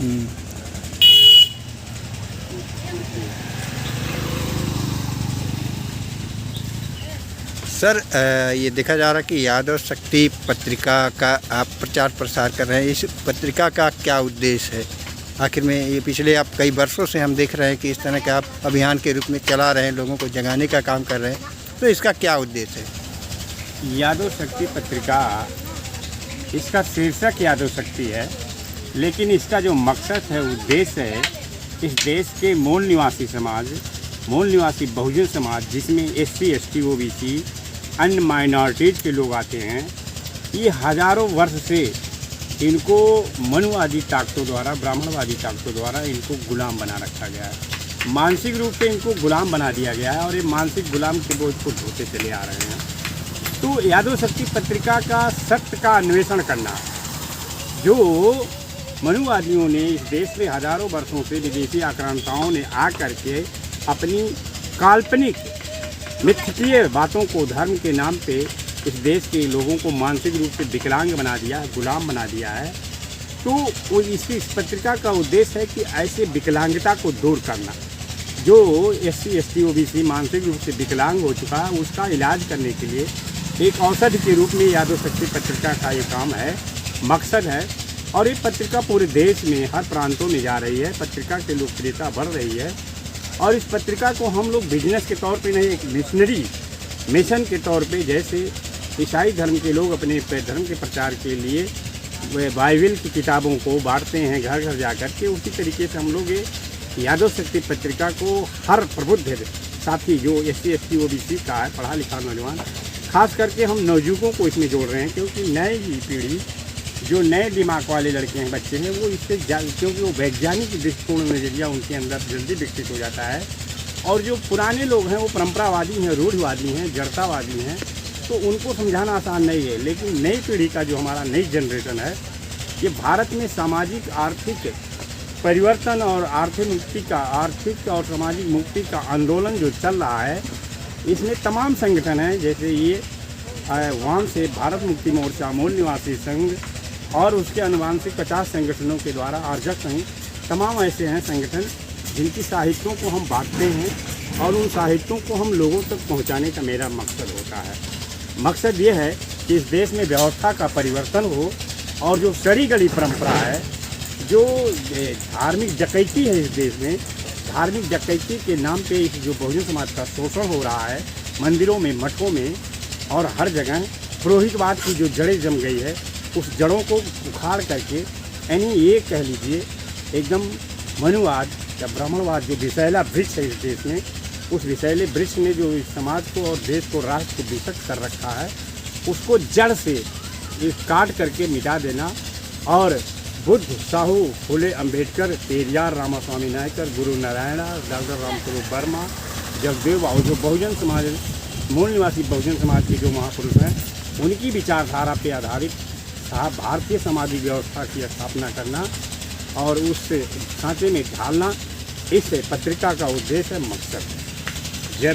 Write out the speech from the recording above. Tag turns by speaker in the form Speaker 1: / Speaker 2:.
Speaker 1: हम्म। Sir ये देखा जा रहा है कि यादव शक्ति पत्रिका का आप प्रचार प्रसार कर रहे हैं। इस पत्रिका का क्या उद्देश्य है आखिर में? ये पिछले आप कई वर्षों से हम देख रहे हैं कि इस तरह का आप अभियान के रूप में चला रहे हैं, लोगों को जगाने का काम कर रहे हैं, तो इसका क्या उद्देश्य है?
Speaker 2: यादव शक्ति पत्रिका, इसका शीर्षक यादव शक्ति है, लेकिन इसका जो मकसद है, उद्देश्य है, इस देश के मूल निवासी समाज, मूल निवासी बहुजन समाज, जिसमें SC ST OBC अन्य माइनॉरिटीज़ के लोग आते हैं, ये हज़ारों वर्ष से इनको मनुवादी ताकतों द्वारा, ब्राह्मणवादी ताकतों द्वारा इनको गुलाम बना रखा गया है। मानसिक रूप से इनको गुलाम बना दिया गया है और ये मानसिक गुलाम के बोझ को ढोते चले आ रहे हैं। तो यादव शक्ति पत्रिका का सत्य का अन्वेषण करना, जो मनुवादियों ने इस देश में हज़ारों वर्षों से विदेशी आक्रांताओं ने आकर के अपनी काल्पनिक मिथ्यकीय बातों को धर्म के नाम पे इस देश के लोगों को मानसिक रूप से विकलांग बना दिया है, गुलाम बना दिया है। तो वो इस पत्रिका का उद्देश्य है कि ऐसे विकलांगता को दूर करना। जो SC ST OBC मानसिक रूप से विकलांग हो चुका है, उसका इलाज करने के लिए एक औषधि के रूप में यादव शक्ति पत्रिका का ये काम है, मकसद है। और ये पत्रिका पूरे देश में हर प्रांतों में जा रही है। पत्रिका की लोकप्रियता बढ़ रही है और इस पत्रिका को हम लोग बिजनेस के तौर पे नहीं, एक मिशनरी मिशन के तौर पे, जैसे ईसाई धर्म के लोग अपने धर्म के प्रचार के लिए वे बाइबल की किताबों को बांटते हैं घर घर जा कर के, उसी तरीके से हम लोग ये यादव शक्ति पत्रिका को हर प्रबुद्ध साथी जो SC ST OBC का है, पढ़ा लिखा नौजवान, खास करके हम नवयुवकों को इसमें जोड़ रहे हैं, क्योंकि नई पीढ़ी, जो नए दिमाग वाले लड़के हैं, बच्चे हैं, वो इससे क्योंकि वो वैज्ञानिक दृष्टिकोण नज़रिया उनके अंदर जल्दी विकसित हो जाता है। और जो पुराने लोग हैं वो परंपरावादी हैं, रूढ़वादी हैं, जड़तावादी हैं, तो उनको समझाना आसान नहीं है। लेकिन नई पीढ़ी का जो हमारा नई जनरेशन है, ये भारत में सामाजिक आर्थिक परिवर्तन और आर्थिक और सामाजिक मुक्ति का आंदोलन जो चल रहा है, इसमें तमाम संगठन हैं, जैसे ये वहाँ से भारत मुक्ति मोर्चा, मूल निवासी संघ और उसके अनुवांशिक 50 संगठनों के द्वारा आर्जक संघ, तमाम ऐसे हैं संगठन जिनकी साहित्यों को हम बांटते हैं और उन साहित्यों को हम लोगों तक पहुंचाने का मेरा मकसद होता है। मकसद ये है कि इस देश में व्यवस्था का परिवर्तन हो और जो सड़ी गली परंपरा है, जो धार्मिक डकैती है इस देश में, धार्मिक डकैती के नाम पे इस जो बहुजन समाज का शोषण हो रहा है, मंदिरों में, मठों में और हर जगह पुरोहितवाद की जो जड़ें जम गई है, उस जड़ों को उखाड़ करके, यानी ये कह लीजिए एकदम मनुवाद या ब्राह्मणवाद जो विषैला वृक्ष है इस देश में, उस विषैले वृक्ष ने जो इस समाज को और देश को, राष्ट्र को विषक्त कर रखा है, उसको जड़ से काट करके मिटा देना। और बुद्ध, साहू, फुले अम्बेडकर, पेरियार, रामास्वामी नायकर, गुरु नारायणा, डॉक्टर रामस्वरूप वर्मा, जगदेव और जो बहुजन समाज, मूल निवासी बहुजन समाज के जो महापुरुष हैं, उनकी विचारधारा पर आधारित भारतीय सामाजिक व्यवस्था की स्थापना करना और उस सांचे में ढालना, इस पत्रिका का उद्देश्य है, मकसद है।